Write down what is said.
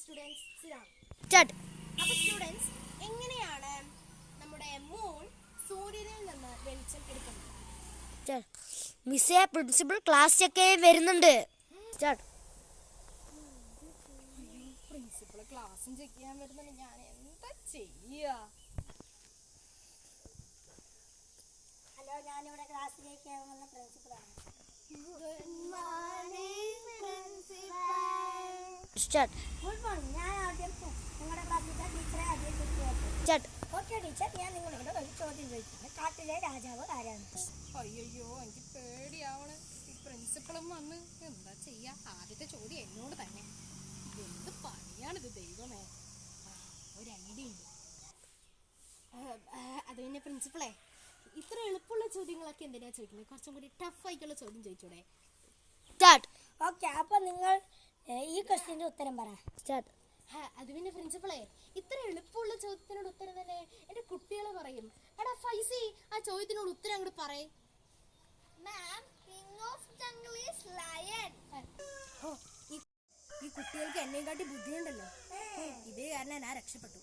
Students start. അപ്പോൾ students എങ്ങനെയാണ് നമ്മുടെ മൂൺ സൂര്യനിൽ നിന്ന് വെളിച്ചം എടുക്കുന്നത്? മിസ്സേ, പ്രിൻസിപ്പൽ ക്ലാസ് ഒക്കെ വരുന്നുണ്ട്. സ്റ്റാർട്ട്. പ്രിൻസിപ്പൾ ക്ലാസ്സും ചെക്ക് ചെയ്യാൻ വരുന്നുണ്ട്, ഞാൻ എന്താ ചെയ്യുക? ഹലോ, ഞാനിവിടെ ക്ലാസ്സിലേക്ക് വന്ന പ്രിൻസിപ്പളാണ്. സ്റ്റാർട്ട്. Good morning. ഞാൻ ആദ്യം നിങ്ങളുടെ ക്ലാസ്സിലെ ടീച്ചറെ ആദ്യം സ്റ്റാർട്ട്. ഓക്കെ ടീച്ചർ, ഞാൻ നിങ്ങളോട് ഒരു ചോദ്യം ചോദിക്കുന്നത്. കാട്ടിലെ രാജാവ് ആരാണ്? അയ്യോ, എനിക്ക് പേടിയാവണ്. ഈ പ്രിൻസിപ്പളും വന്ന് എന്താ ചെയ്യാ? ആദ്യത്തെ ചോദ്യം എന്നോട് തന്നെ. എന്ത് പണിയാണിത് ദൈവമേ. ഒരു ഐഡിയ ഉണ്ട്. അത് പിന്നെ പ്രിൻസിപ്പളെ, ഇത്ര എളുപ്പമുള്ള ചോദ്യങ്ങളൊക്കെ എന്തിനാ ചോദിക്കുന്നത്? കുറച്ചും കൂടി ടഫ് ആയിട്ടുള്ള ചോദ്യം ചോദിച്ചൂടെ? സ്റ്റാർട്ട്. ഓക്കെ, അപ്പോൾ നിങ്ങൾ ഈ ക്വസ്റ്റ്യൻ്റെ ഉത്തരം പറ. സ്റ്റാർട്ട്. അത് പിന്നെ പ്രിൻസിപ്പളെ, ഇത്ര എളുപ്പമുള്ള ചോദ്യത്തിനോട് ഉത്തരം തന്നെ എന്റെ കുട്ടികൾ പറയും. എടാ ഫൈസി, ആ ചോദ്യത്തിനോട് ഉത്തരം അങ്ങോട്ട് പറയേ. ഈ കുട്ടികൾക്ക് എന്നെയും കാട്ടി ബുദ്ധിയുണ്ടല്ലോ. ഇതേ കാരണം ഞാൻ രക്ഷപ്പെട്ടു.